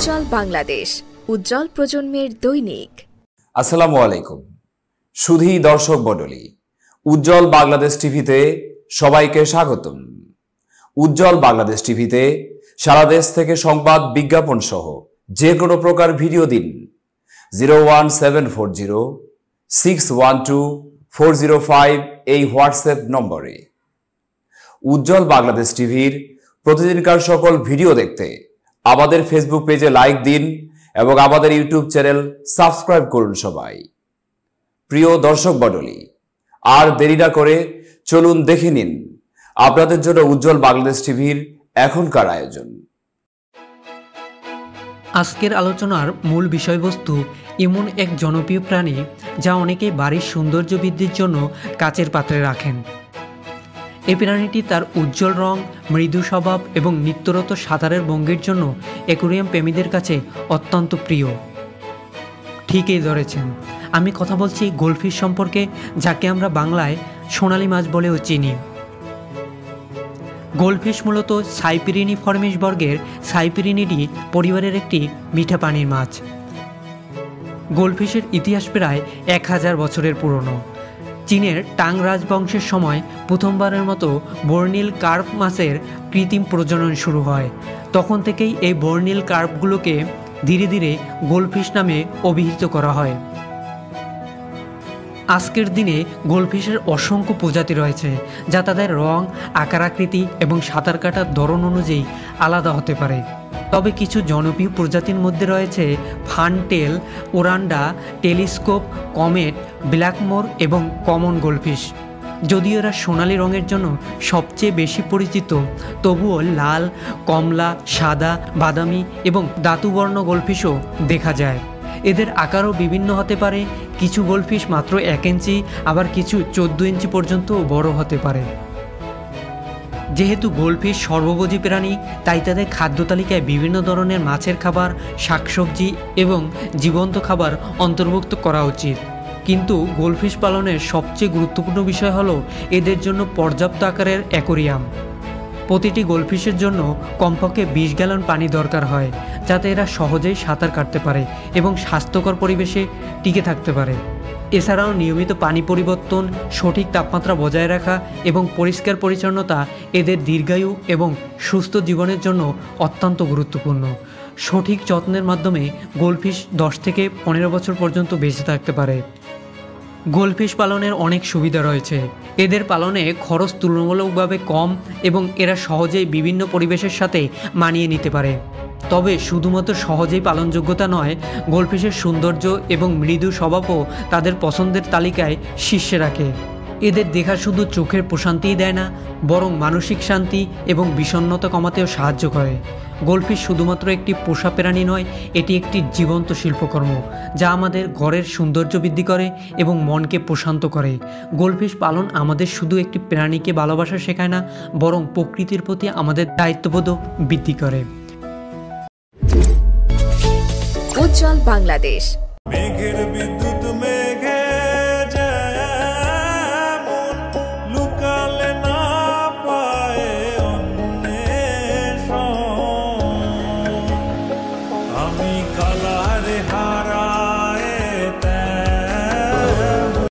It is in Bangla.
উজ্জ্বল বাংলাদেশ, উজ্জ্বল প্রজন্মের দৈনিক। আসসালামু আলাইকুম সুধী দর্শক মণ্ডলী, উজ্জ্বল বাংলাদেশ টিভিতে সবাইকে স্বাগতম। উজ্জ্বল বাংলাদেশ টিভিতে সারা দেশ থেকে সংবাদ, বিজ্ঞাপন সহ যে কোনো প্রকার ভিডিও দিন 01740612405 এই হোয়াটসঅ্যাপ নম্বরে। উজ্জ্বল বাংলাদেশ টিভির প্রতিদিনকার সকল ভিডিও দেখতে আমাদের ফেসবুক পেজে লাইক দিন এবং আমাদের ইউটিউব চ্যানেল সাবস্ক্রাইব করুন সবাই। প্রিয় দর্শক মণ্ডলী, আর দেরি না করে চলুন দেখে নিন আপনাদের জন্য উজ্জ্বল বাংলাদেশ টিভির এখনকার আয়োজন। আজকের আলোচনার মূল বিষয়বস্তু এমন এক জনপ্রিয় প্রাণী যা অনেকেই বাড়ির সৌন্দর্য বৃদ্ধির জন্য কাচের পাত্রে রাখেন। এই প্রাণীটি তার উজ্জ্বল রং, মৃদু স্বভাব এবং নিত্যরত সাঁতারের ভঙ্গির জন্য অ্যাকোয়ারিয়াম প্রেমীদের কাছে অত্যন্ত প্রিয়। ঠিকই ধরেছেন, আমি কথা বলছি গোল্ডফিশ সম্পর্কে, যাকে আমরা বাংলায় সোনালী মাছ বলেও চিনি। গোল্ডফিশ মূলত সাইপ্রিনিফর্মিস বর্গের সাইপ্রিনিডি পরিবারের একটি মিঠা পানির মাছ। গোল্ডফিশের ইতিহাস প্রায় 1000 বছরের পুরনো। চীনের টাং রাজবংশের সময় প্রথমবারের মতো বর্নিল কার্প মাছের কৃত্রিম প্রজনন শুরু হয়। তখন থেকেই এই বর্নিল কার্পগুলোকে ধীরে ধীরে গোল্ডফিশ নামে অভিহিত করা হয়। আজকের দিনে গোল্ডফিশের অসংখ্য প্রজাতি রয়েছে, যা তাদের রং, আকার আকৃতি এবং সাঁতার কাটার ধরন অনুযায়ী আলাদা হতে পারে। তবে কিছু জনপ্রিয় প্রজাতির মধ্যে রয়েছে ফানটেল, ওরান্ডা, টেলিস্কোপ, কমেট, ব্ল্যাকমোর এবং কমন গোল্ডফিশ। যদিও এরা সোনালি রঙের জন্য সবচেয়ে বেশি পরিচিত, তবুও লাল, কমলা, সাদা, বাদামি এবং ধাতুবর্ণ গোল্ডফিশও দেখা যায়। এদের আকারও বিভিন্ন হতে পারে, কিছু গোল্ডফিশ মাত্র 1 ইঞ্চি, আবার কিছু 14 ইঞ্চি পর্যন্ত বড় হতে পারে। যেহেতু গোল্ডফিশ সর্বভোজী প্রাণী, তাই তাদের খাদ্য তালিকায় বিভিন্ন ধরনের মাছের খাবার, শাকসবজি এবং জীবন্ত খাবার অন্তর্ভুক্ত করা উচিত। কিন্তু গোল্ডফিশ পালনের সবচেয়ে গুরুত্বপূর্ণ বিষয় হলো এদের জন্য পর্যাপ্ত আকারের অ্যাকোয়ারিয়াম। প্রতিটি গোল্ডফিশের জন্য কমপক্ষে 20 গ্যালন পানি দরকার হয়, যাতে এরা সহজেই সাঁতার কাটতে পারে এবং স্বাস্থ্যকর পরিবেশে টিকে থাকতে পারে। এছাড়াও নিয়মিত পানি পরিবর্তন, সঠিক তাপমাত্রা বজায় রাখা এবং পরিষ্কার পরিচ্ছন্নতা এদের দীর্ঘায়ু এবং সুস্থ জীবনের জন্য অত্যন্ত গুরুত্বপূর্ণ। সঠিক যত্নের মাধ্যমে গোল্ডফিশ 10 থেকে 15 বছর পর্যন্ত বেঁচে থাকতে পারে। গোল্ডফিশ পালনের অনেক সুবিধা রয়েছে। এদের পালনে খরচ তুলনামূলকভাবে কম এবং এরা সহজেই বিভিন্ন পরিবেশের সাথে মানিয়ে নিতে পারে। তবে শুধুমাত্র সহজেই পালনযোগ্যতা নয়, গোল্ডফিশের সৌন্দর্য এবং মৃদু স্বভাবও তাদের পছন্দের তালিকায় শীর্ষে রাখে। এদের দেখা শুধু চোখের প্রশান্তিই দেয় না, বরং মানসিক শান্তি এবং বিষণ্ণতা কমাতেও সাহায্য করে। গোল্ডফিশ শুধুমাত্র একটি পোষা প্রাণী নয়, এটি একটি জীবন্ত শিল্পকর্ম যা আমাদের ঘরের সৌন্দর্য বৃদ্ধি করে এবং মনকে প্রশান্ত করে। গোল্ডফিশ পালন আমাদের শুধু একটি প্রাণীকে ভালোবাসা শেখায় না, বরং প্রকৃতির প্রতি আমাদের দায়িত্ববোধও বৃদ্ধি করে। উজ্জ্বল বাংলাদেশ।